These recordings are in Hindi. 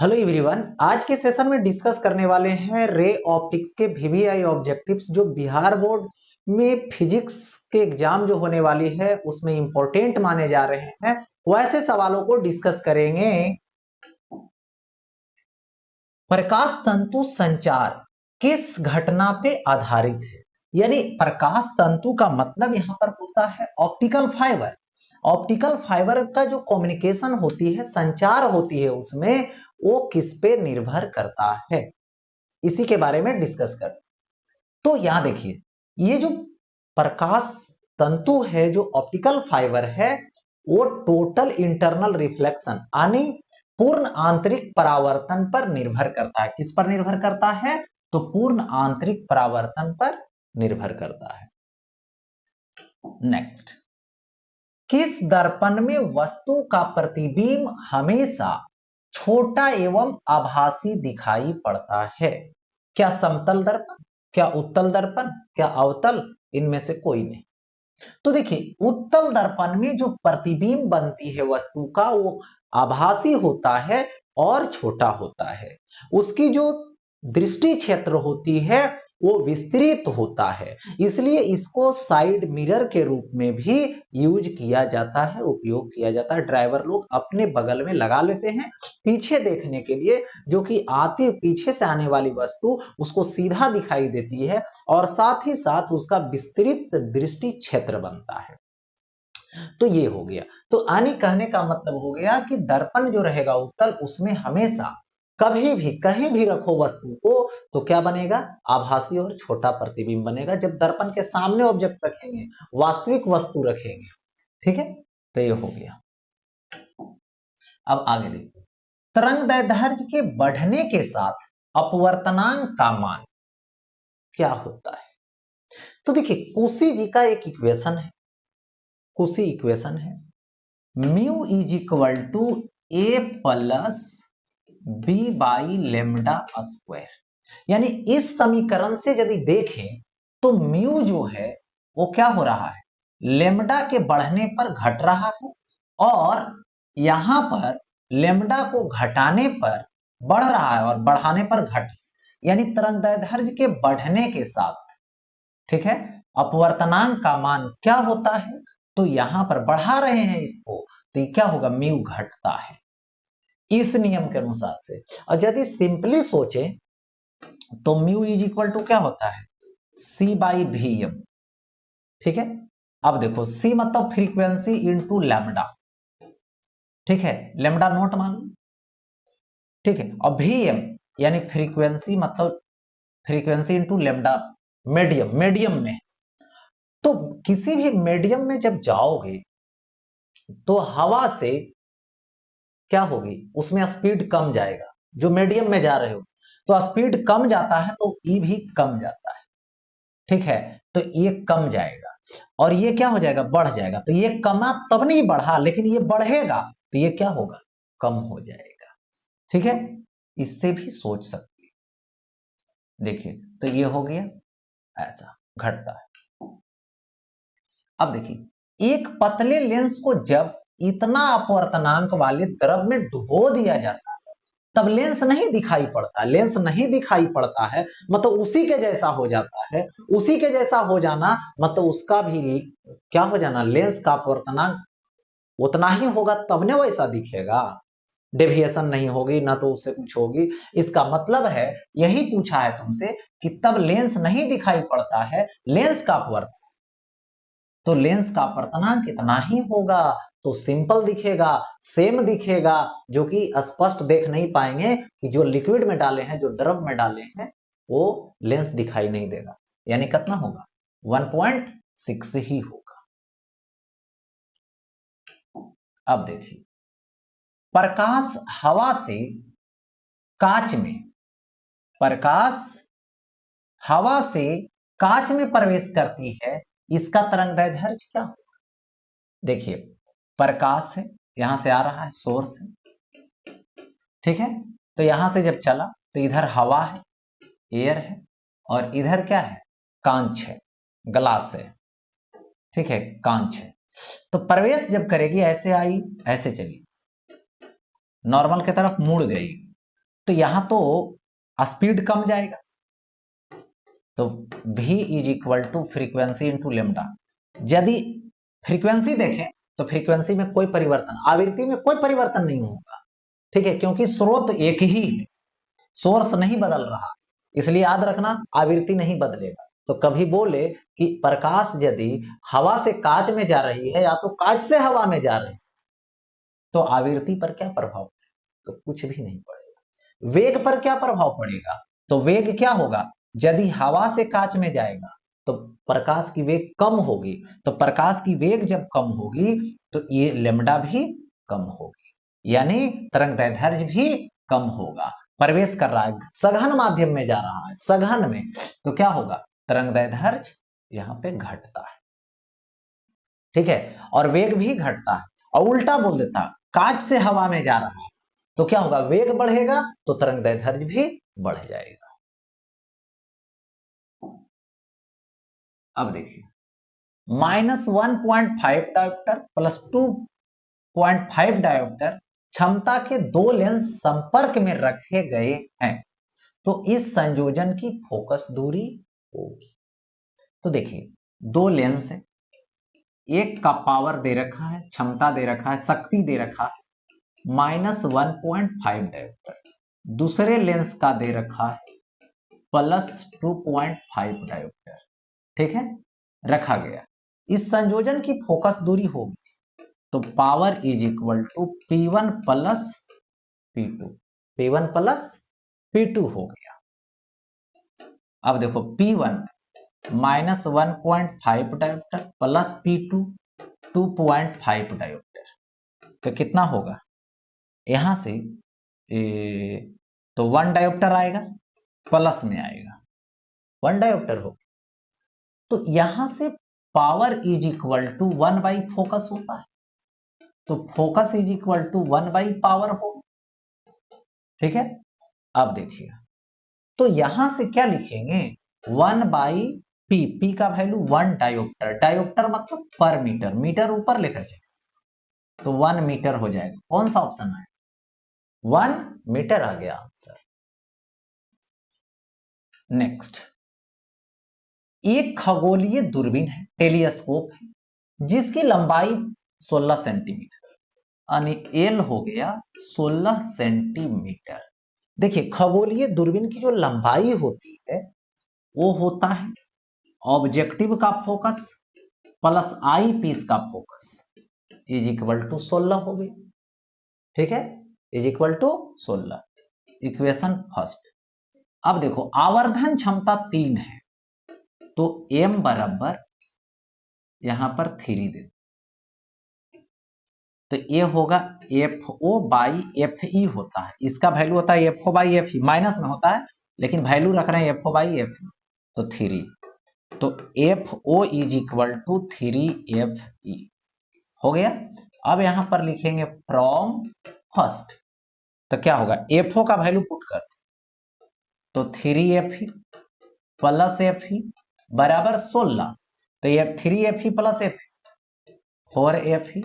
हेलो एवरीवन, आज के सेशन में डिस्कस करने वाले हैं रे ऑप्टिक्स के वीवीआई ऑब्जेक्टिव्स जो बिहार बोर्ड में फिजिक्स के एग्जाम जो होने वाली है उसमें इंपॉर्टेंट माने जा रहे हैं। वैसे सवालों को डिस्कस करेंगे। प्रकाश तंतु संचार किस घटना पे आधारित है? यानी प्रकाश तंतु का मतलब यहाँ पर होता है ऑप्टिकल फाइबर। ऑप्टिकल फाइबर का जो कम्युनिकेशन होती है, संचार होती है, उसमें वो किस पे निर्भर करता है, इसी के बारे में डिस्कस कर। तो यहां देखिए, ये जो प्रकाश तंतु है, जो ऑप्टिकल फाइबर है, वो टोटल इंटरनल रिफ्लेक्शन यानी पूर्ण आंतरिक परावर्तन पर निर्भर करता है। किस पर निर्भर करता है? तो पूर्ण आंतरिक परावर्तन पर निर्भर करता है। नेक्स्ट, किस दर्पण में वस्तु का प्रतिबिंब हमेशा छोटा एवं आभासी दिखाई पड़ता है? क्या समतल दर्पण, क्या उत्तल दर्पण, क्या अवतल? इनमें से कोई नहीं। तो देखिए, उत्तल दर्पण में जो प्रतिबिंब बनती है वस्तु का, वो आभासी होता है और छोटा होता है। उसकी जो दृष्टि क्षेत्र होती है वो विस्तृत होता है, इसलिए इसको साइड मिरर के रूप में भी यूज किया जाता है, उपयोग किया जाता है। ड्राइवर लोग अपने बगल में लगा लेते हैं पीछे देखने के लिए, जो कि आती पीछे से आने वाली वस्तु उसको सीधा दिखाई देती है और साथ ही साथ उसका विस्तृत दृष्टि क्षेत्र बनता है। तो ये हो गया। तो आने कहने का मतलब हो गया कि दर्पण जो रहेगा उत्तल, उसमें हमेशा कभी भी कहीं भी रखो वस्तु को तो क्या बनेगा? आभासी और छोटा प्रतिबिंब बनेगा। जब दर्पण के सामने ऑब्जेक्ट रखेंगे, वास्तविक वस्तु रखेंगे, ठीक है। तो ये हो गया। अब आगे देखिए, तरंग दैर्ध्य के बढ़ने के साथ अपवर्तनांक का मान क्या होता है? तो देखिए, कुशी जी का एक इक्वेशन है, कुशी इक्वेशन है, mu is equal to A plus B by lambda square. यानी इस समीकरण से यदि देखें तो म्यू जो है वो क्या हो रहा है? लेमडा के बढ़ने पर घट रहा है और यहां पर लेमडा को घटाने पर बढ़ रहा है और बढ़ाने पर घट, यानी तरंग दैर्ध्य के बढ़ने के साथ, ठीक है, अपवर्तनांक का मान क्या होता है? तो यहां पर बढ़ा रहे हैं इसको, तो ये क्या होगा? म्यू घटता है इस नियम के अनुसार से। और यदि सिंपली सोचे तो म्यू इज इक्वल टू क्या होता है? सी बाई वी एम, ठीक है। अब देखो, सी मतलब फ्रीक्वेंसी इंटू लैम्डा, ठीक है, लैम्डा नोट मान लो, ठीक है। और वी एम यानी फ्रीक्वेंसी मतलब frequency into lambda, medium, medium में। तो किसी भी मीडियम में जब जाओगे तो हवा से क्या होगी? उसमें स्पीड कम जाएगा। जो मीडियम में जा रहे हो तो स्पीड कम जाता है तो ई भी कम जाता है, ठीक है। तो ये कम जाएगा और ये क्या हो जाएगा? बढ़ जाएगा। तो ये कमा तब नहीं बढ़ा, लेकिन ये बढ़ेगा तो ये क्या होगा? कम हो जाएगा, ठीक है। इससे भी सोच सकते हैं। देखिए, तो ये हो गया, ऐसा घटता है। अब देखिए, एक पतले लेंस को जब इतना अपवर्तनांक वाले द्रव में डुबो दिया जाता है तब लेंस नहीं दिखाई पड़ता। लेंस नहीं दिखाई पड़ता है मतलब उसी के जैसा हो जाता है। उसी के जैसा हो जाना मतलब उसका भी क्या हो जाना? लेंस का अपवर्तनांक उतना ही होगा तब न वैसा दिखेगा। डेविएशन नहीं होगी ना तो उससे कुछ होगी। इसका मतलब है, यही पूछा है तुमसे कि तब लेंस नहीं दिखाई पड़ता है, लेंस का अपवर्तन, तो लेंस का अपवर्तनांक कितना ही होगा? तो सिंपल दिखेगा, सेम दिखेगा, जो कि स्पष्ट देख नहीं पाएंगे कि जो लिक्विड में डाले हैं, जो द्रव में डाले हैं, वो लेंस दिखाई नहीं देगा। यानी कितना होगा? 1.6 ही होगा। अब देखिए, प्रकाश हवा से कांच में, प्रकाश हवा से कांच में प्रवेश करती है, इसका तरंग दैर्ध्य क्या होगा? देखिए, प्रकाश है, यहां से आ रहा है, सोर्स है, ठीक है। तो यहां से जब चला तो इधर हवा है, एयर है, और इधर क्या है? कांच है, ग्लास है, ठीक है, कांच है। तो प्रवेश जब करेगी, ऐसे आई, ऐसे चली, नॉर्मल की तरफ मुड़ गई, तो यहां तो स्पीड कम जाएगा, तो v is equal to frequency into lambda. यदि फ्रीक्वेंसी देखें तो फ्रीक्वेंसी में कोई परिवर्तन, आवृत्ति में कोई परिवर्तन नहीं होगा, ठीक है, क्योंकि स्रोत एक ही है, सोर्स नहीं बदल रहा, इसलिए याद रखना आवृत्ति नहीं बदलेगा। तो कभी बोले कि प्रकाश यदि हवा से कांच में जा रही है या तो कांच से हवा में जा रही है, तो आवृत्ति पर क्या प्रभाव पड़ेगा? तो कुछ भी नहीं पड़ेगा। वेग पर क्या प्रभाव पड़ेगा? तो वेग क्या होगा? यदि हवा से कांच में जाएगा तो प्रकाश की वेग कम होगी, तो प्रकाश की वेग जब कम होगी तो ये लेमडा भी कम होगी, यानी तरंग दैर्ध्य भी कम होगा। प्रवेश कर रहा है, सघन माध्यम में जा रहा है, सघन में, तो क्या होगा? तरंग दैर्ध्य यहां पे घटता है, ठीक है, और वेग भी घटता है। और उल्टा बोल देता, कांच से हवा में जा रहा है तो क्या होगा? वेग बढ़ेगा तो तरंग दैर्ध्य भी बढ़ जाएगा। अब देखिए, -1.5 डायोप्टर प्लस 2.5 डायोप्टर क्षमता के दो लेंस संपर्क में रखे गए हैं, तो इस संयोजन की फोकस दूरी होगी। तो देखिए, दो लेंस है, एक का पावर दे रखा है, क्षमता दे रखा है, शक्ति दे रखा है -1.5 डायोप्टर, दूसरे लेंस का दे रखा है +2.5 डायोप्टर, ठीक है, रखा गया। इस संयोजन की फोकस दूरी होगी तो power is equal to P1 plus P2, P1 plus P2 हो गया। अब देखो, P1 -1.5 dioptre plus P2 2.5 dioptre, तो कितना होगा? यहां से तो 1 डायोप्टर आएगा, प्लस में आएगा, 1 डायोप्टर हो, तो यहां से power is equal to 1 by focus होता है, तो focus is equal to 1 by power हो, ठीक है। अब देखिए, तो यहां से क्या लिखेंगे? 1 बाई पी, पी का वैल्यू 1 डायोप्टर, डायोप्टर मतलब पर मीटर, मीटर ऊपर लेकर जाए तो 1 मीटर हो जाएगा। कौन सा ऑप्शन है? 1 मीटर आ गया आंसर। नेक्स्ट, एक खगोलीय दूरबीन है, टेलीस्कोप है, जिसकी लंबाई 16 सेंटीमीटर, यानी एल हो गया 16 सेंटीमीटर। देखिए, खगोलीय दूरबीन की जो लंबाई होती है वो होता है ऑब्जेक्टिव का फोकस प्लस आई पीस का फोकस इज इक्वल टू 16 हो गई, ठीक है, is equal to 16, equation first. अब देखो, आवर्धन क्षमता 3 है, तो m बराबर यहां पर 3 दे, तो ये होगा FO बाई FE होता है, इसका वैल्यू होता है FO बाई FE, माइनस में होता है लेकिन वैल्यू रख रहे हैं FO बाई FE, तो 3, तो FO is equal to 3FE हो गया। अब यहां पर लिखेंगे फ्रॉम फर्स्ट, तो क्या होगा? FO का वैल्यू पुट कर, तो 3FE प्लस FE बराबर 16, तो ये 3FE plus FE 4FE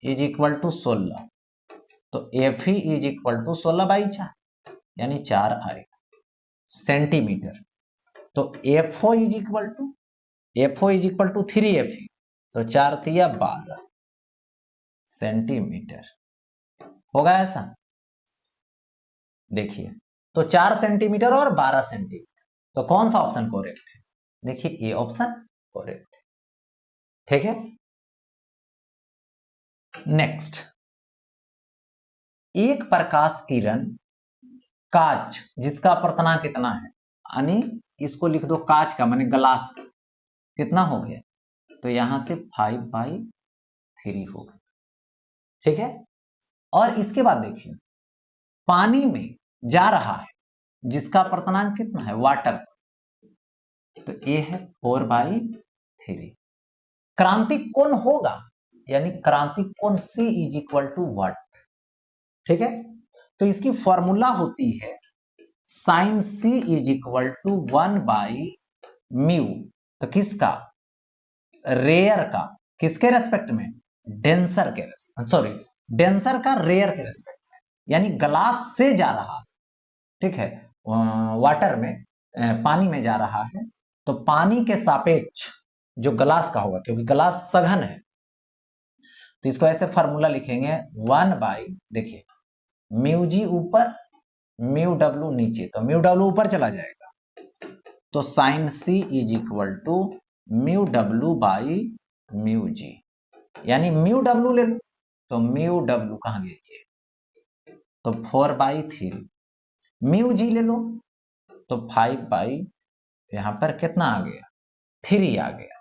is equal to 16, तो FE is equal to 16 by 4 यानी 4 आएगा सेंटीमीटर। तो FO is equal to 3FE, तो 4 तिया 12 सेंटीमीटर होगा ऐसा। देखिए, तो 4 सेंटीमीटर और 12 सेंटीमीटर, तो कौन सा ऑप्शन करेक्ट है? देखिए, ये ऑप्शन करेक्ट है, ठीक है। नेक्स्ट, एक प्रकाश किरण कांच जिसका अपर्तनांक कितना है, यानी इसको लिख दो कांच का माने ग्लास, कितना हो गया? तो यहां से 5/3 हो गया, ठीक है। और इसके बाद देखिए, पानी में जा रहा है जिसका अपर्तनांक कितना है, वाटर, तो ये है 4/3। क्रांतिक कोण होगा, यानी क्रांतिक कोण C is equal to what, ठीक है। तो इसकी फॉर्मूला होती है sine C is equal to 1/μ, तो किसका? रेयर का, किसके रेस्पेक्ट में? डेंसर के रेस्पेक्ट, सॉरी, डेंसर का रेयर के रेस्पेक्ट में, यानी ग्लास से जा रहा, ठीक है, वाटर में, पानी में जा रहा है, तो पानी के सापेक्ष जो ग्लास का होगा, क्योंकि ग्लास सघन है, तो इसको ऐसे फार्मूला लिखेंगे 1 बाई, देखिए म्यू जी ऊपर, म्यू डब्ल्यू नीचे, तो म्यू डब्ल्यू ऊपर चला जाएगा, तो sine C is equal to mu W by mu G, यानी म्यू डब्ल्यू ले लो, तो म्यू डब्ल्यू कहां गई, तो 4/3, म्यू जी ले लो तो 5/, यहां पर कितना आ गया, 3 आ गया,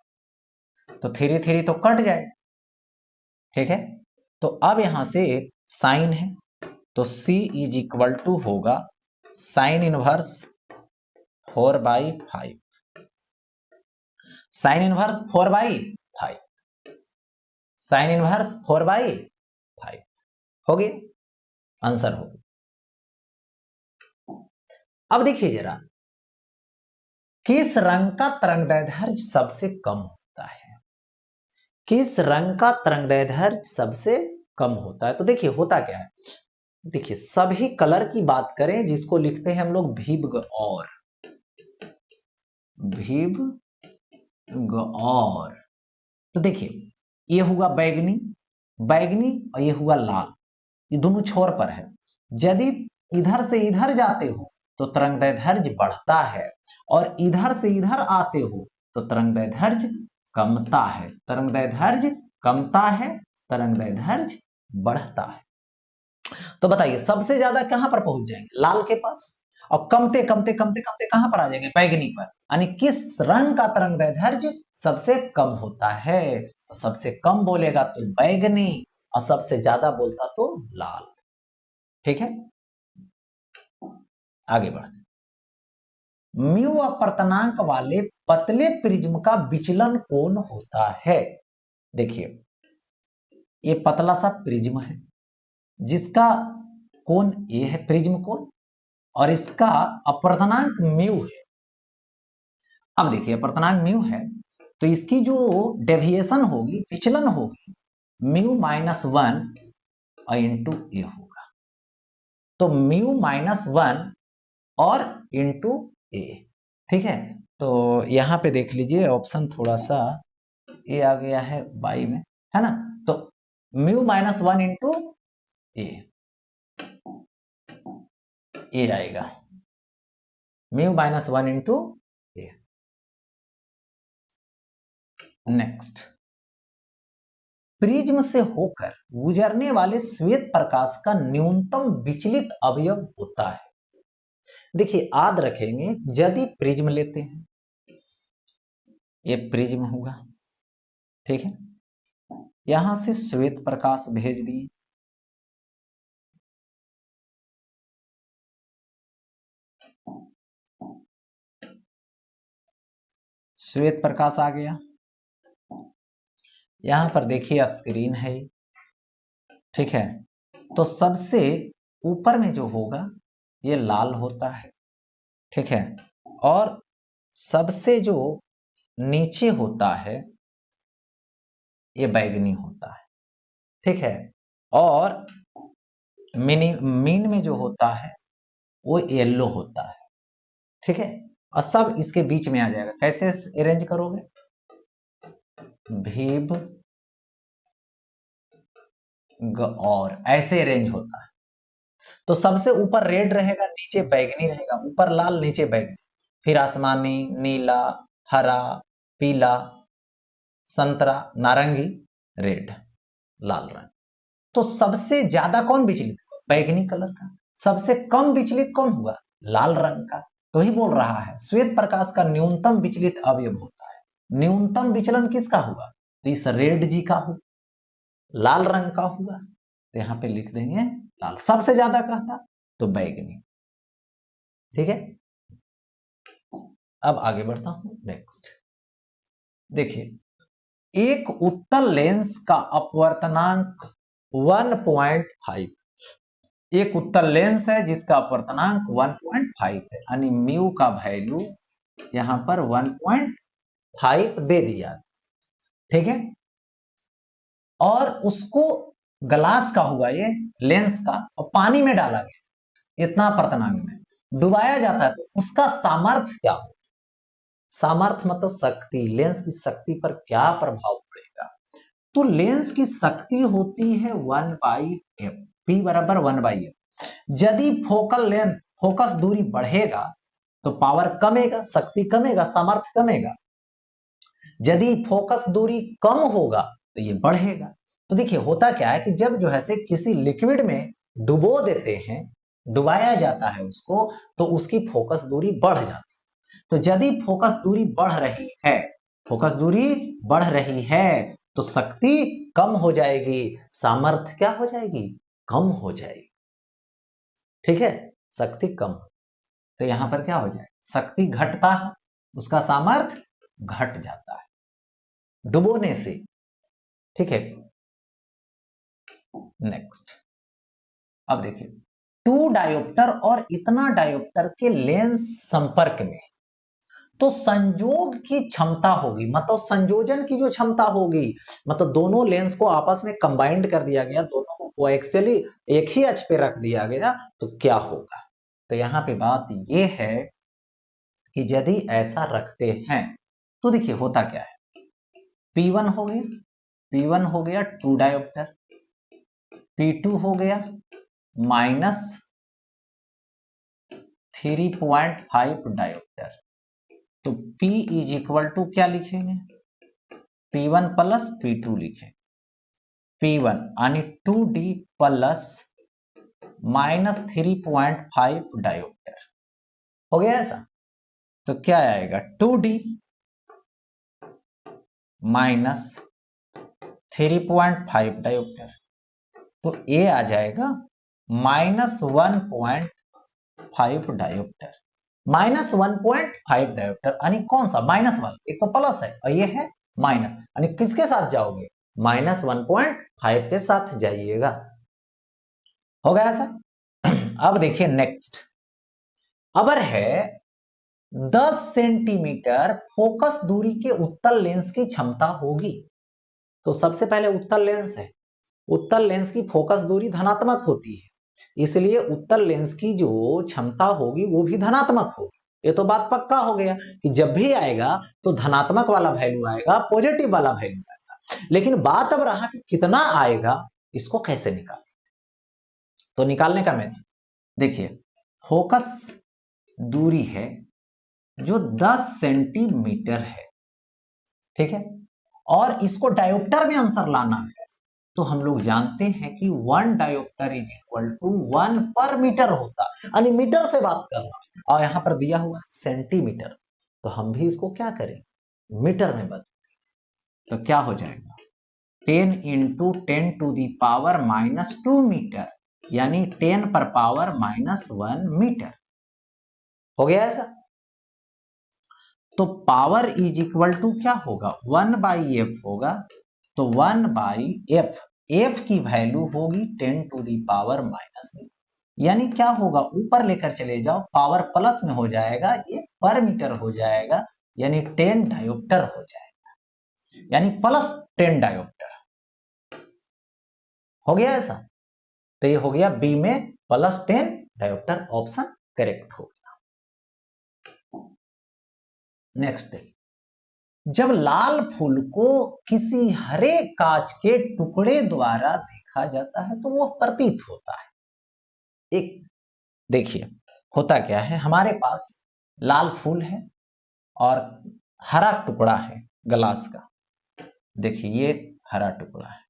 तो 3 3 तो कट जाए, ठीक है। तो अब यहां से साइन है, तो C इज इक्वल टू होगा sine inverse 4/5, sine inverse 4/5, sine inverse 4/5 हो गया, आंसर हो गया। अब देखिए जरा, किस रंग का तरंगदैर्ध्य सबसे कम होता है, किस रंग का तरंगदैर्ध्य सबसे कम होता है, तो देखिए होता क्या है, देखिए सभी कलर की बात करें जिसको लिखते हैं हम लोग भीब और, भीब और, तो देखिए ये हुआ बैगनी, बैगनी और ये हुआ लाल, ये दोनों छोर पर है, यदि इधर से इधर जाते हो तो तरंगदैर्ध्य बढ़ता है, और इधर से इधर आते हो तो तरंगदैर्ध्य कमता है, तरंगदैर्ध्य कमता है, तरंगदैर्ध्य बढ़ता है। तो बताइए सबसे ज्यादा कहां पर पहुंच जाएंगे, लाल के पास, और कमते कमते कमते कमते कहां पर आ जाएंगे, बैगनी पर, यानी किस रंग का तरंगदैर्ध्य सबसे कम होता है, तो सबसे कम बोलेगा तो बैगनी, और सबसे ज्यादा बोलता तो लाल, ठीक है। आगे बढ़ते, म्यू अपर्तनांक वाले पतले प्रिज्म का विचलन कोण होता है, देखिए ये पतला सा प्रिज्म है जिसका कोण ये है प्रिज्म कोण, और इसका अपर्तनांक म्यू है। अब देखिए अपर्तनांक म्यू है, तो इसकी जो डेविएशन होगी, विचलन होगी, μ-1 और इंटू ए होगा, तो μ-1 और इंटू ए, ठीक है। तो यहां पे देख लीजिए ऑप्शन थोड़ा सा ए आ गया है बाई में, है ना, तो μ-1 इंटू ए आएगा, μ-1 इंटू ए। नेक्स्ट, प्रिज्म से होकर गुजरने वाले श्वेत प्रकाश का न्यूनतम विचलित अवयव होता है, देखिए याद रखेंगे यदि प्रिज्म लेते हैं, ये प्रिज्म होगा, ठीक है, यहां से श्वेत प्रकाश भेज दिए, श्वेत प्रकाश आ गया, यहां पर देखिए स्क्रीन है, ठीक है, तो सबसे ऊपर में जो होगा ये लाल होता है, ठीक है, और सबसे जो नीचे होता है ये बैगनी होता है, ठीक है, और मीन में जो होता है वो येलो होता है, ठीक है, और सब इसके बीच में आ जाएगा, कैसे अरेंज करोगे, भीब और ऐसे अरेंज होता है, तो सबसे ऊपर रेड रहेगा, नीचे बैगनी रहेगा, ऊपर लाल नीचे बैगनी, फिर आसमानी, नीला, हरा, पीला, संतरा, नारंगी, रेड, लाल रंग। तो सबसे ज्यादा कौन विचलित हुआ, बैगनी कलर का, सबसे कम विचलित कौन हुआ, लाल रंग का, तो ही बोल रहा है श्वेत प्रकाश का न्यूनतम विचलित अवयव होता है, न्यूनतम विचलन किसका हुआ, तो इस रेड जी का हुआ, लाल रंग का हुआ, तो यहां पे लिख देंगे लाल, सबसे ज्यादा कहता तो बैगनी, ठीक है। अब आगे बढ़ता हूं, नेक्स्ट देखिए, एक उत्तल लेंस का अपवर्तनांक 1.5, एक उत्तल लेंस है जिसका अपवर्तनांक 1.5 है, यानी म्यू का वैल्यू यहां पर 1.5 दे दिया, ठीक है, और उसको ग्लास का हुआ ये लेंस का, और पानी में डाला गया इतना अपवर्तनांक में, डुबाया जाता है तो उसका सामर्थ्य क्या हो? सामर्थ्य मतलब शक्ति, लेंस की शक्ति पर क्या प्रभाव पड़ेगा? तो लेंस की शक्ति होती है 1/f, P बराबर 1/f। यदि फोकल लेंथ, फोकस दूरी बढ़ेगा तो पावर कमेगा, शक्ति कमेगा, सामर्थ्य कमेगा। यदि फोकस दूरी कम होगा तो ये बढ़ेगा। तो देखिए होता क्या है कि जब जो है से किसी लिक्विड में डुबो देते हैं, डुबाया जाता है उसको, तो उसकी फोकस दूरी बढ़ जाती है। तो यदि फोकस दूरी बढ़ रही है, फोकस दूरी बढ़ रही है तो शक्ति कम हो जाएगी, सामर्थ्य क्या हो जाएगी? कम हो जाएगी। ठीक है, शक्ति कम। तो यहां पर क्या हो जाए? शक्ति घटता है, उसका सामर्थ्य घट जाता है डुबोने से। ठीक है, नेक्स्ट। अब देखिए, टू डायोप्टर और इतना डायोप्टर के लेंस संपर्क में, तो संयोग की क्षमता होगी, मतलब संयोजन की जो क्षमता होगी, मतलब दोनों लेंस को आपस में कंबाइंड कर दिया गया, दोनों को कोएक्सियली एक ही अक्ष पे रख दिया गया, तो क्या होगा? तो यहां पे बात यह है कि यदि ऐसा रखते हैं तो देखिए होता क्या है। P1 हो गया, P1 हो गया 2 डायोप्टर, P2 हो गया -3.5 डायोप्टर। तो P इज इक्वल टू क्या लिखेंगे? P1 प्लस P2 लिखें। P1 यानी 2D प्लस -3.5 डायोप्टर। हो गया ऐसा? तो क्या आएगा? 2D minus 3.5 dioptre. तो ए आ जाएगा -1.5 डायोप्टर। -1.5 डायोप्टर यानी कौन सा? -1, एक तो प्लस है और ये है माइनस, यानी किसके साथ जाओगे? -1.5 के साथ जाइएगा। हो गया ऐसा? अब देखिए नेक्स्ट। अबर है 10 सेंटीमीटर फोकस दूरी के उत्तल लेंस की क्षमता होगी। तो सबसे पहले उत्तल लेंस है, उत्तल लेंस की फोकस दूरी धनात्मक होती है, इसलिए उत्तल लेंस की जो क्षमता होगी वो भी धनात्मक होगी। ये तो बात पक्का हो गया कि जब भी आएगा तो धनात्मक वाला वैल्यू आएगा, पॉजिटिव वाला वैल्यू आएगा। लेकिन बात अब रहा कि कितना आएगा, इसको कैसे निकालें? तो निकालने का मेथड देखिए, फोकस दूरी है जो 10 सेंटीमीटर है, ठीक है, और इसको डायोप्टर में आंसर लाना है। तो हम लोग जानते हैं कि 1 डायोप्टर इज इक्वल टू 1 पर मीटर होता, यानी मीटर से बात कर रहा है, और यहां पर दिया हुआ सेंटीमीटर, तो हम भी इसको क्या करें? मीटर में बदल। तो क्या हो जाएगा? 10 इंटू 10⁻⁻² मीटर, यानी 10 पर पावर -1 मीटर। हो गया ऐसा? तो पावर इज इक्वल टू क्या होगा? 1/f होगा। तो 1/f, f की वैल्यू होगी 10⁻⁻, यानी क्या होगा? ऊपर लेकर चले जाओ, पावर प्लस में हो जाएगा, ये पर मीटर हो जाएगा, यानी 10 डायोप्टर हो जाएगा, यानी +10 डायोप्टर। हो गया ऐसा? तो ये हो गया बी में +10 डायोप्टर, ऑप्शन करेक्ट हो गया। नेक्स्ट, जब लाल फूल को किसी हरे कांच के टुकड़े द्वारा देखा जाता है तो वह प्रतीत होता है। एक देखिए होता क्या है, हमारे पास लाल फूल है और हरा टुकड़ा है ग्लास का। देखिए ये हरा टुकड़ा है,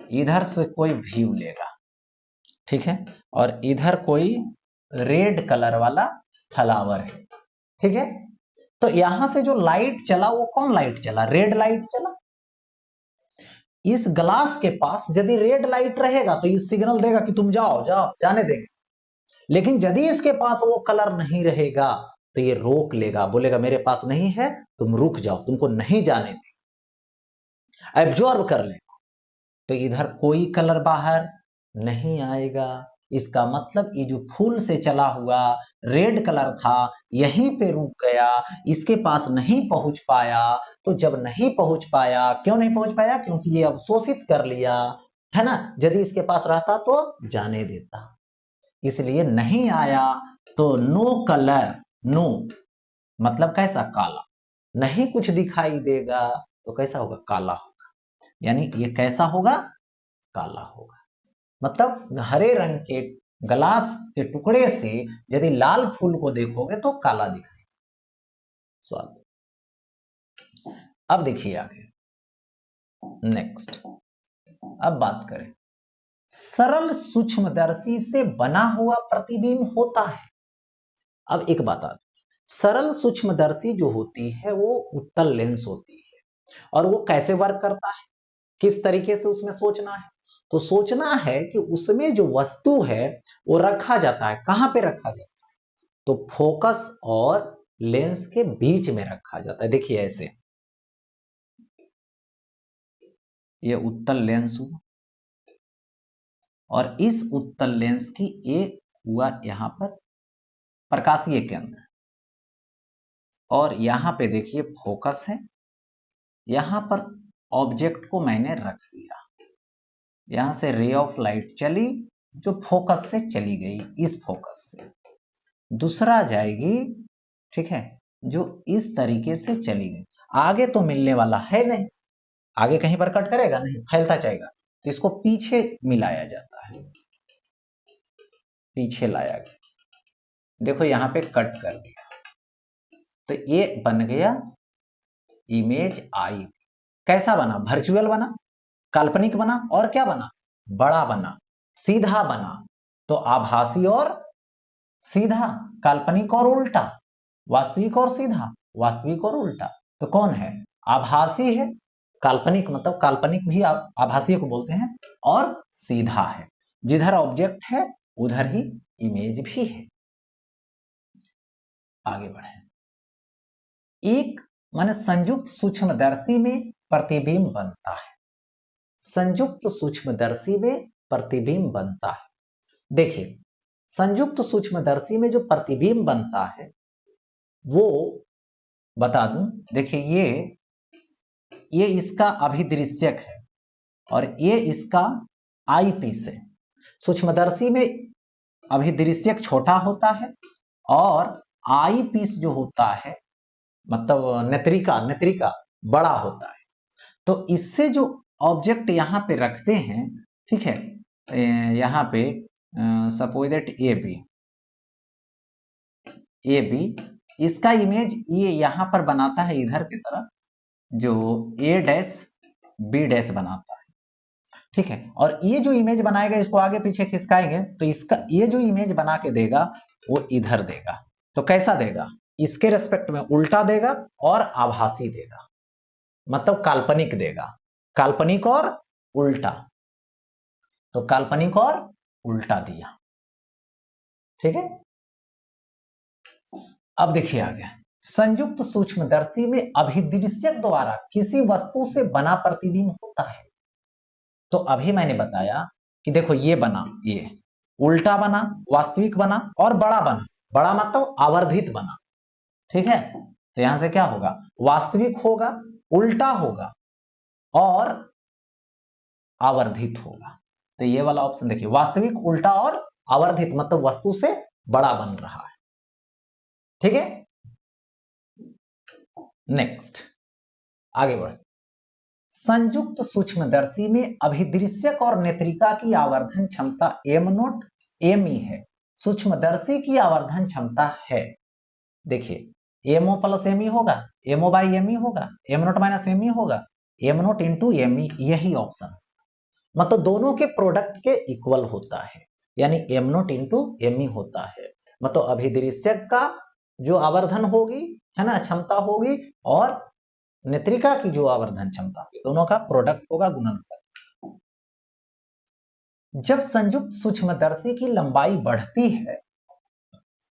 इधर से कोई व्यू लेगा, ठीक है, और इधर कोई रेड कलर वाला फ्लावर है, ठीक है। तो यहां से जो लाइट चला वो कौन लाइट चला? रेड लाइट चला। इस ग्लास के पास यदि रेड लाइट रहेगा तो ये सिग्नल देगा कि तुम जाओ जाओ, जाने देंगे। लेकिन यदि इसके पास वो कलर नहीं रहेगा तो ये रोक लेगा, बोलेगा मेरे पास नहीं है, तुम रुक जाओ, तुमको नहीं जाने देंगे, एब्जॉर्ब कर ले। तो इधर कोई कलर बाहर नहीं आएगा। इसका मतलब ये जो फूल से चला हुआ रेड कलर था यहीं पे रुक गया, इसके पास नहीं पहुंच पाया। तो जब नहीं पहुंच पाया, क्यों नहीं पहुंच पाया? क्योंकि ये अवशोषित कर लिया, है ना। यदि इसके पास रहता तो जाने देता, इसलिए नहीं आया। तो नो कलर, नो मतलब कैसा, काला, नहीं कुछ दिखाई देगा तो कैसा होगा, काला होगा। यानी ये कैसा होगा, काला होगा। मतलब हरे रंग के ग्लास के टुकड़े से यदि लाल फूल को देखोगे तो काला दिखाई। सॉल्व। अब देखिए आगे, नेक्स्ट। अब बात करें, सरल सूक्ष्मदर्शी से बना हुआ प्रतिबिंब होता है। अब एक बात आती है, सरल सूक्ष्मदर्शी जो होती है वो उत्तल लेंस होती है, और वो कैसे वर्क करता है, किस तरीके से उसमें सोचना है, तो सोचना है कि उसमें जो वस्तु है वो रखा जाता है, कहां पे रखा जाता है, तो फोकस और लेंस के बीच में रखा जाता है। देखिए ऐसे, ये उत्तल लेंस हुआ, और इस उत्तल लेंस की एक हुआ यहां पर प्रकाशीय केंद्र, और यहां पे देखिए फोकस है, यहां पर ऑब्जेक्ट को मैंने रख दिया, यहां से रे ऑफ लाइट चली जो फोकस से चली गई, इस फोकस से दूसरा जाएगी, ठीक है, जो इस तरीके से चली गई, आगे तो मिलने वाला है नहीं, आगे कहीं पर कट करेगा नहीं, फैलता जाएगा, तो इसको पीछे मिलाया जाता है, पीछे लाया गया, देखो यहां पे कट कर दिया, तो ये बन गया इमेज आई। कैसा बना, वर्चुअल बना, काल्पनिक बना, और क्या बना, बड़ा बना, सीधा बना। तो आभासी और सीधा, काल्पनिक और उल्टा, वास्तविक और सीधा, वास्तविक और उल्टा। तो कौन है, आभासी है, काल्पनिक मतलब काल्पनिक भी आभासी को बोलते हैं, और सीधा है, जिधर ऑब्जेक्ट है उधर ही इमेज भी है। आगे बढ़े, एक माने संयुक्त सूक्ष्मदर्शी में प्रतिबिंब बनता है, संयुक्त सूक्ष्मदर्शी में प्रतिबिंब बनता है। देखिए संयुक्त सूक्ष्मदर्शी में जो प्रतिबिंब बनता है वो बता दूं, देखिए ये इसका अभिदृश्यक है, और ये इसका आई पीस है। सूक्ष्मदर्शी में अभिदृश्यक छोटा होता है, और आई पीस जो होता है मतलब नेत्रिका, नेत्रिका बड़ा होता है। तो इससे जो ऑब्जेक्ट यहां पे रखते हैं, ठीक है, यहां पे सपोज दैट ए बी, इसका इमेज ये यहां पर बनाता है इधर की तरफ, जो ए डैश बी डैश बनाता है, ठीक है, और ये जो इमेज बनाएगा इसको आगे पीछे खिसकाएंगे तो इसका ये जो इमेज बना के देगा वो इधर देगा। तो कैसा देगा, इसके रेस्पेक्ट में उल्टा देगा और आभासी देगा, मतलब काल्पनिक देगा, काल्पनिक और उल्टा, तो काल्पनिक और उल्टा दिया, ठीक है। अब देखिए आगे, संयुक्त सूक्ष्मदर्शी में अभिदृश्यक द्वारा किसी वस्तु से बना प्रतिबिंब होता है। तो अभी मैंने बताया कि देखो ये बना, ये उल्टा बना, वास्तविक बना, और बड़ा बना, बड़ा मतलब आवर्धित बना, ठीक है। तो यहां से क्या होगा, वास्तविक होगा, उल्टा होगा, और आवर्धित होगा। तो ये वाला ऑप्शन देखिए, वास्तविक, उल्टा और आवर्धित, मतलब वस्तु से बड़ा बन रहा है, ठीक है। नेक्स्ट आगे बढ़ते, संयुक्त सूक्ष्मदर्शी में अभिदृश्यक और नेत्रिका की आवर्धन क्षमता एम नोट एम ई है, सूक्ष्मदर्शी की आवर्धन क्षमता है, देखिए एमओ प्लस एम ई होगा, एमओ बाई एम ई होगा, M naught minus M E होगा, M note into M E, यही ऑप्शन, मतलब दोनों के प्रोडक्ट के इक्वल होता है, यानी M note into M E होता है, मतलब अभिदृश्यक का जो आवर्धन होगी, है ना, क्षमता होगी, और नेत्रिका की जो आवर्धन क्षमता होगी, दोनों का प्रोडक्ट होगा, गुणनफल। जब संयुक्त सूक्ष्मदर्शी की लंबाई बढ़ती है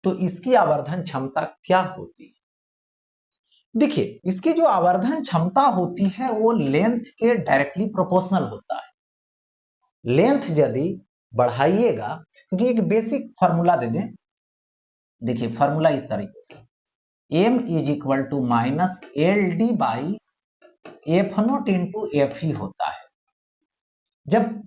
तो इसकी आवर्धन क्षमता क्या होती है, देखिए इसकी जो आवर्धन क्षमता होती है वो लेंथ के डायरेक्टली प्रोपोर्शनल होता है। लेंथ यदि बढ़ाइएगा, क्योंकि एक बेसिक फॉर्मूला दे दें, देखिए फॉर्मूला इस तरीके से, m is equal to minus L D by F naught into F ही होता है, जब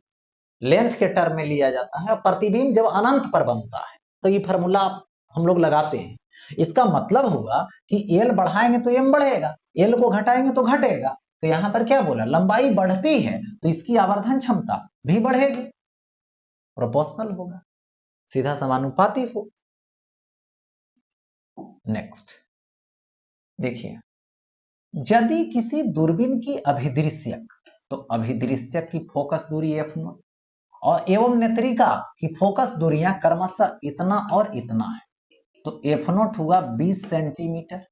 लेंथ के टर्म में लिया जाता है। प्रतिबिंब जब अनंत पर बनता है तो ये फॉर्मूला हम लोग लगाते हैं। इसका मतलब हुआ कि एल बढ़ाएंगे तो एम बढ़ेगा, एल को घटाएंगे तो घटेगा। तो यहां पर क्या बोला, लंबाई बढ़ती है तो इसकी आवर्धन क्षमता भी बढ़ेगी, प्रोपोर्शनल होगा, सीधा समानुपाती हो। नेक्स्ट देखिए, यदि किसी दूरबीन की अभिदृश्यक, तो अभिदृश्यक की फोकस दूरी f0 और एवं नेत्रिका की फोकस दूरियां क्रमशः इतना और इतना है, तो f0 हुआ 20 सेंटीमीटर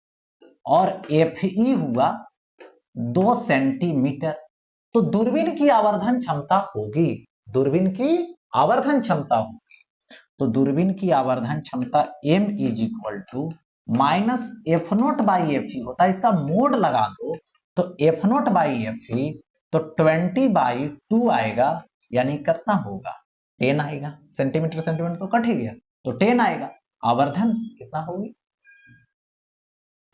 और fe हुआ 2 सेंटीमीटर। तो दूरबीन की आवर्धन क्षमता होगी, दूरबीन की आवर्धन क्षमता होगी, तो दूरबीन की आवर्धन क्षमता m is equal to minus f0 by fe होता है। इसका मोड लगा दो तो f0 बाई fe तो 20/2 आएगा, यानी कितना होगा 10 आएगा। सेंटीमीटर सेंटीमीटर तो कट ही गया, तो 10 आएगा। आवर्धन कितना होगी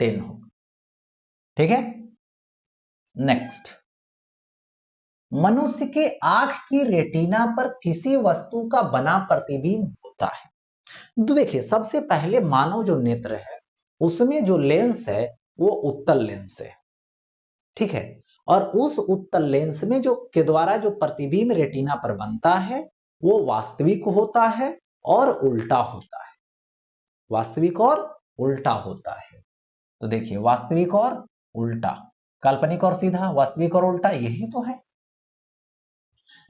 10 होगा। ठीक है। नेक्स्ट, मनुष्य के आंख की रेटिना पर किसी वस्तु का बना प्रतिबिंब होता है। तो देखिए, सबसे पहले मानव जो नेत्र है उसमें जो लेंस है वो उत्तल लेंस है, ठीक है। और उस उत्तल लेंस में जो के द्वारा जो प्रतिबिंब रेटिना पर बनता है वो वास्तविक होता है और उल्टा होता है, वास्तविक और उल्टा होता है। तो देखिए, वास्तविक और उल्टा, काल्पनिक और सीधा, वास्तविक और उल्टा, यही तो है।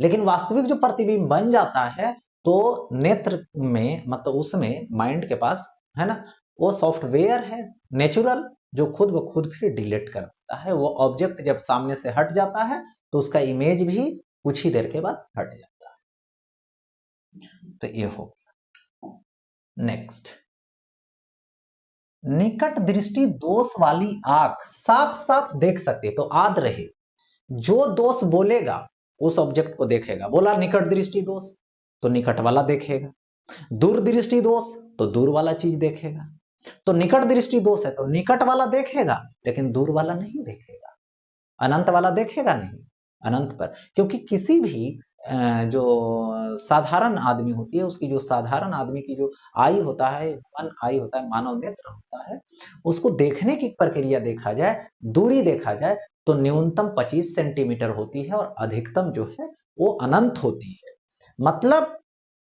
लेकिन वास्तविक जो प्रतिबिंब बन जाता है तो नेत्र में, मतलब उसमें माइंड के पास है ना, वो सॉफ्टवेयर है नेचुरल, जो खुद ब खुद फिर डिलीट कर देता है। वो ऑब्जेक्ट जब सामने से हट जाता है तो उसका इमेज भी कुछ ही देर के बाद हट जाता है। तो ये हो गया। नेक्स्ट, निकट दृष्टि दोष वाली आंख साफ साफ देख सकती, तो याद रहे जो दोष बोलेगा उस ऑब्जेक्ट को देखेगा। बोला निकट दृष्टि दोष तो निकट वाला देखेगा, दूर दृष्टि दोष तो दूर वाला चीज देखेगा। तो निकट दृष्टि दोष है तो निकट वाला देखेगा लेकिन दूर वाला नहीं देखेगा, अनंत वाला देखेगा नहीं अनंत पर। क्योंकि किसी भी जो साधारण आदमी होती है, उसकी जो साधारण आदमी की जो आई होता है, मन आई होता है, मानव नेत्र होता है, उसको देखने की प्रक्रिया देखा जाए, दूरी देखा जाए तो न्यूनतम 25 सेंटीमीटर होती है और अधिकतम जो है वो अनंत होती है। मतलब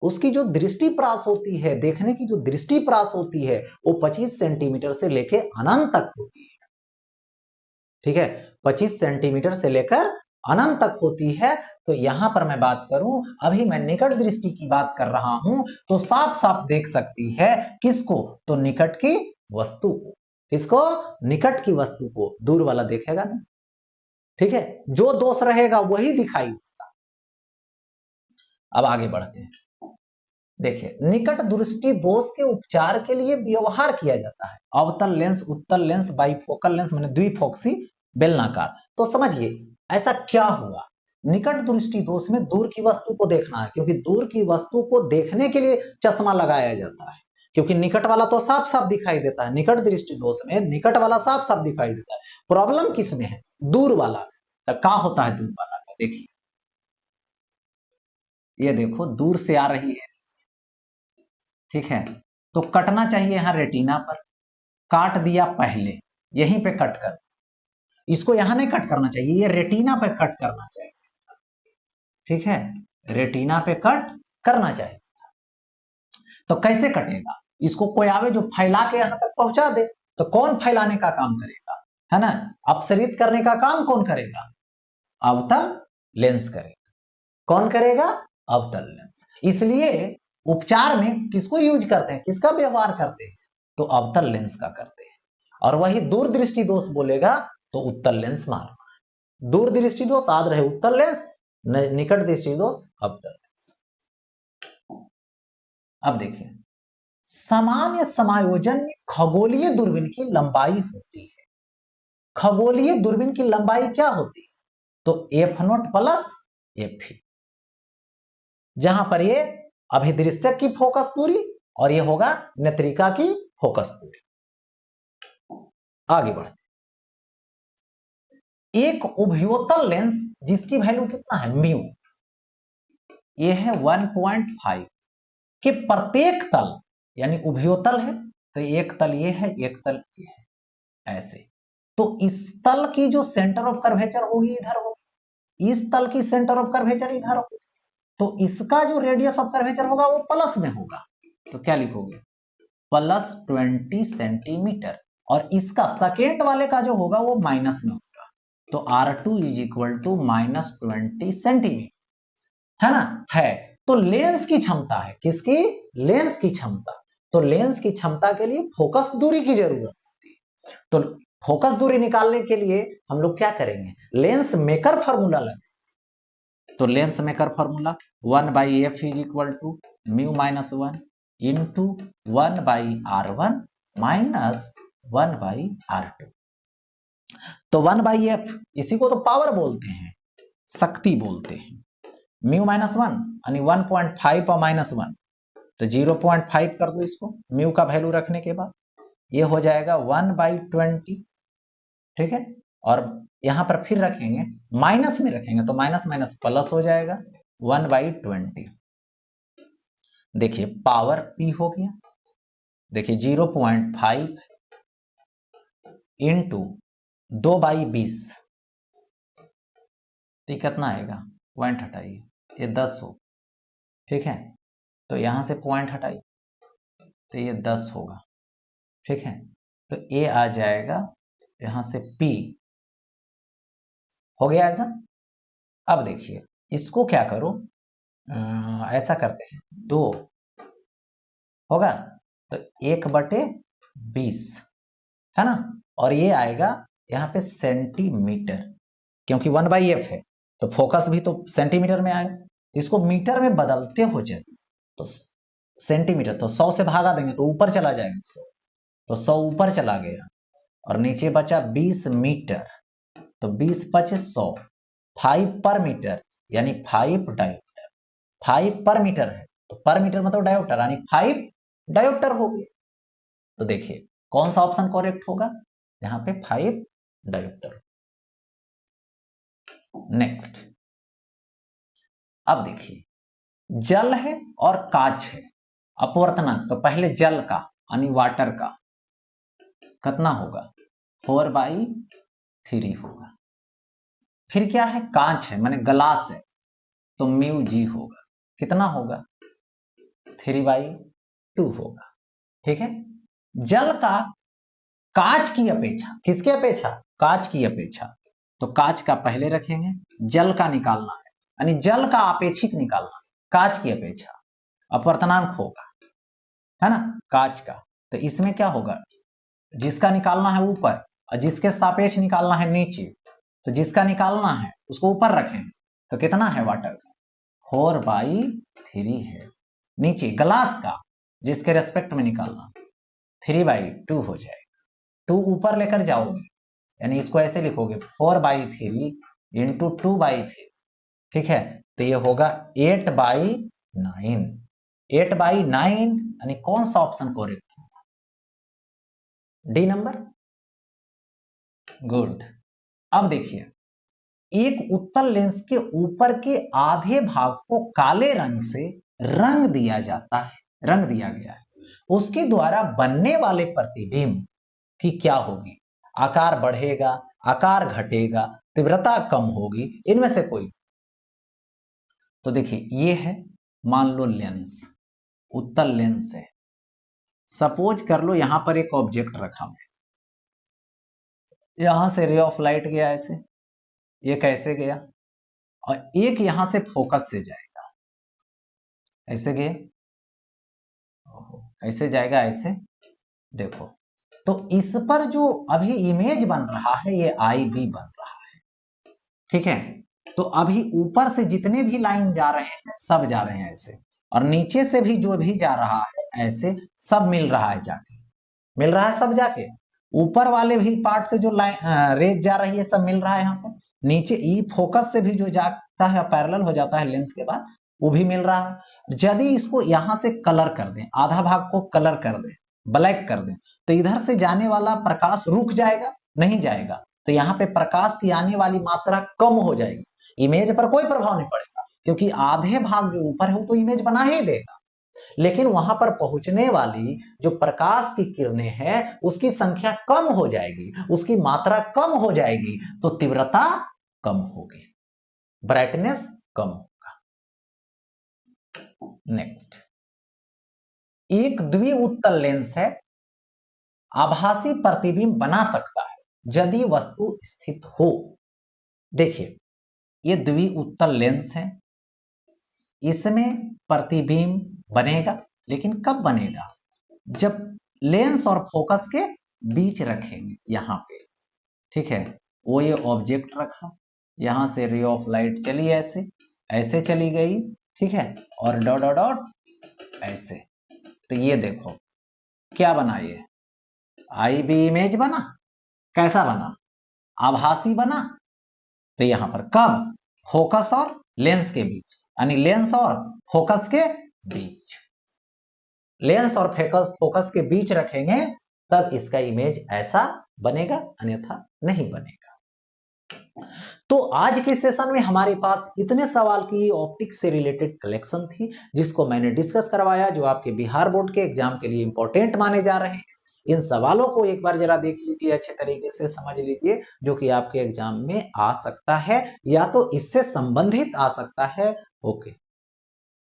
उसकी जो दृष्टि प्रास होती है, देखने की जो दृष्टि प्रास होती है वो 25 सेंटीमीटर से लेकर अनंत तक होती है। ठीक है, 25 सेंटीमीटर से लेकर अनंत तक होती है। तो यहां पर मैं बात करूं, अभी मैं निकट दृष्टि की बात कर रहा हूं, तो साफ साफ देख सकती है किसको, तो निकट की वस्तु को। किसको, निकट की वस्तु को, दूर वाला देखेगा नहीं। ठीक है, जो दोष रहेगा वही दिखाई देगा। अब आगे बढ़ते हैं। देखिए, निकट दृष्टि दोष के उपचार के लिए व्यवहार किया जाता है अवतल लेंस, उत्तल लेंस, बाइफोकल लेंस माने द्विफोक्सी बेलनाकार। तो समझिए ऐसा क्या हुआ, निकट दृष्टि दोष में दूर की वस्तु को देखना है, क्योंकि दूर की वस्तु को देखने के लिए चश्मा लगाया जाता है, क्योंकि निकट वाला तो साफ साफ दिखाई देता है। निकट दृष्टि दोष में निकट वाला साफ साफ दिखाई देता है, प्रॉब्लम किस में है, दूर वाला। तो क्या होता है दूर वाला का, देखिए ये देखो दूर से आ रही है, ठीक है, तो कटना चाहिए यहां रेटिना पर, काट दिया पहले, यहीं पे कट कर, इसको यहां नहीं कट करना चाहिए, ये रेटिना पे कट करना चाहिए। ठीक है, रेटिना पे कट करना चाहिए। तो कैसे कटेगा, इसको कोई आवे जो फैला के यहां तक पहुंचा दे, तो कौन फैलाने का काम करेगा, है ना, अपसरित करने का काम कौन करेगा, अवतल लेंस करेगा। कौन करेगा, अवतल लेंस। इसलिए उपचार में किसको यूज करते हैं, किसका व्यवहार करते हैं, तो अवतल लेंस का करते हैं। और वही दूरदृष्टि दोष बोलेगा तो उत्तल लेंस मारना। दूरदृष्टि दोष याद रहे उत्तल लेंस, निकट दृष्टि दोष अवतल लेंस। अब देखिए, सामान्य समायोजन में खगोलीय दूरबीन की लंबाई होती है। खगोलीय दूरबीन की लंबाई क्या होती है, तो f0 प्लस fe, जहां पर ये अभिदृश्यक की फोकस दूरी और ये होगा नेत्रिका की फोकस दूरी। आगे बढ़ते, एक उभयोतल लेंस जिसकी वैल्यू कितना है म्यू, ये है 1.5 के प्रत्येक तल यानी उभयोतल है, तो एक तल ये है, एक तल ये है, ऐसे। तो इस तल की जो सेंटर ऑफ कर्वेचर होगी इधर होगी, इस तल की सेंटर ऑफ कर्वेचर इधर होगी, तो इसका जो रेडियस ऑफ कर्वेचर होगा वो प्लस में होगा। तो क्या लिखोगे, +20 सेंटीमीटर, और इसका सेकेंड वाले का जो होगा वो माइनस में होगा, तो R2 is equal to -20 centimetre, है ना। है तो लेंस की क्षमता है, किसकी, लेंस की क्षमता। तो लेंस की क्षमता के लिए फोकस दूरी की जरूरत होती है। तो फोकस दूरी निकालने के लिए हम लोग क्या करेंगे, लेंस मेकर फॉर्मूला लगे। तो lens maker formula 1/f is equal to μ-1 into 1/r1 minus 1/r2। तो 1/f इसी को तो पावर बोलते हैं, शक्ति बोलते हैं। μ-1 यानी 1.5 और -1, तो 0.5 कर दो इसको म्यू का वैल्यू रखने के बाद, ये हो जाएगा 1/20, ठीक है। और यहां पर फिर रखेंगे, माइनस में रखेंगे तो माइनस माइनस प्लस हो जाएगा 1/20। देखिए पावर p हो गया, देखिए 0.5 इंटू 2/20, तो कितना आएगा, पॉइंट हटाइए, ये 10 हो, ठीक है। तो यहां से पॉइंट हटाइए तो ये 10 होगा, ठीक है। तो ए आ जाएगा यहां से p हो गया ऐसा। अब देखिए इसको क्या करो, ऐसा करते हैं, 2 होगा तो 1/20, है ना। और ये आएगा यहाँ पे सेंटीमीटर, क्योंकि 1/f है तो फोकस भी तो सेंटीमीटर में आएगा, तो इसको मीटर में बदलते हो जाए तो सेंटीमीटर, तो 100 से भागा देंगे तो ऊपर चला जाएगा 100, तो 100 ऊपर चला गया, और नीचे बचा 20 मीटर, तो 20 × 100, 5 पर मीटर, यानी 5 डायोप्टर, 5 पर मीटर है तो पर मीटर मतलब डायोप्टर, यानी 5 डायोप्टर हो गया। तो देखिए कौन सा ऑप्शन करेक्ट होगा, यहां पे 5 डायोप्टर। नेक्स्ट, अब देखिए जल है और कांच है, अपवर्तनांक, तो पहले जल का यानी वाटर का कितना होगा, 4/3 होगा। फिर क्या है, कांच है माने ग्लास है, तो μg होगा, कितना होगा, 3/2 होगा, ठीक है। जल का कांच की अपेक्षा, किसकी अपेक्षा, कांच की अपेक्षा, तो कांच का पहले रखेंगे, जल का निकालना है, यानी जल का आपेक्षिक निकालना, कांच की अपेक्षा अपवर्तनांक होगा, है ना, कांच का। तो इसमें क्या होगा, जिसका निकालना है ऊपर और जिसके सापेक्ष निकालना है नीचे, तो जिसका निकालना है उसको ऊपर रखेंगे, तो कितना है वाटर का, 4/3 है। नीचे ग्लास का जिसके रेस्पेक्ट में निकालना, 3/2 हो जाएगा, 2 ऊपर लेकर जाओगे, यानी इसको ऐसे लिखोगे 4/3 इंटू 2/3, ठीक है। तो ये होगा 8/9, 8/9, यानी कौन सा ऑप्शन करेक्ट होगा, डी नंबर, गुड। अब देखिए एक उत्तल लेंस के ऊपर के आधे भाग को काले रंग से रंग दिया जाता है, रंग दिया गया है, उसके द्वारा बनने वाले प्रतिबिंब की क्या होगी, आकार बढ़ेगा, आकार घटेगा, तीव्रता कम होगी, इनमें से कोई। तो देखिए ये है, मान लो लेंस, उत्तल लेंस है, सपोज कर लो यहां पर एक ऑब्जेक्ट रखा है, यहां से रे ऑफ लाइट गया ऐसे, ये कैसे गया, और एक यहां से फोकस से जाएगा, ऐसे गया, ऐसे जाएगा, ऐसे देखो। तो इस पर जो अभी इमेज बन रहा है ये IB बन रहा है, ठीक है। तो अभी ऊपर से जितने भी लाइन जा रहे हैं सब जा रहे हैं ऐसे, और नीचे से भी जो भी जा रहा है ऐसे, सब मिल रहा है जाके, मिल रहा है सब जाके, ऊपर वाले भी पार्ट से जो लाइन रेज जा रही है सब मिल रहा है यहाँ पर, नीचे ई फोकस से भी जो जाता है पैरेलल हो जाता है लेंस के बाद, वो भी मिल रहा है। यदि इसको यहां से कलर कर दें, आधा भाग को कलर कर दें, ब्लैक कर दें, तो इधर से जाने वाला प्रकाश रुक जाएगा, नहीं जाएगा, तो यहाँ पे प्रकाश की आने वाली मात्रा कम हो जाएगी, इमेज पर कोई प्रभाव नहीं पड़ेगा, क्योंकि आधे भाग जो ऊपर है वो तो इमेज बना ही देगा। लेकिन वहां पर पहुंचने वाली जो प्रकाश की किरणें हैं उसकी संख्या कम हो जाएगी, उसकी मात्रा कम हो जाएगी, तो तीव्रता कम होगी, ब्राइटनेस कम होगा। नेक्स्ट, एक द्विउत्तल लेंस है, आभासी प्रतिबिंब बना सकता है यदि वस्तु स्थित हो। देखिए, ये द्विउत्तल लेंस है, इसमें प्रतिबिंब बनेगा, लेकिन कब बनेगा? जब लेंस और फोकस के बीच रखेंगे यहां पे, ठीक है। वो ये ऑब्जेक्ट रखा, यहां से रे ऑफ लाइट चली, ऐसे ऐसे चली गई, ठीक है, और डॉट डॉट डॉट ऐसे। तो ये देखो क्या बना, ये आई बी इमेज बना। कैसा बना? आभासी बना। तो यहां पर कब? फोकस और लेंस के बीच, यानी लेंस और फोकस के बीच, लेंस और फोकस के बीच रखेंगे तब इसका इमेज ऐसा बनेगा, अन्यथा नहीं बनेगा। तो आज के सेशन में हमारे पास इतने सवाल की ऑप्टिक्स से रिलेटेड कलेक्शन थी, जिसको मैंने डिस्कस करवाया, जो आपके बिहार बोर्ड के एग्जाम के लिए इंपॉर्टेंट माने जा रहे हैं। इन सवालों को एक बार जरा देख लीजिए, अच्छे तरीके से समझ लीजिए, जो कि आपके एग्जाम में आ सकता है या तो इससे संबंधित आ सकता है। ओके।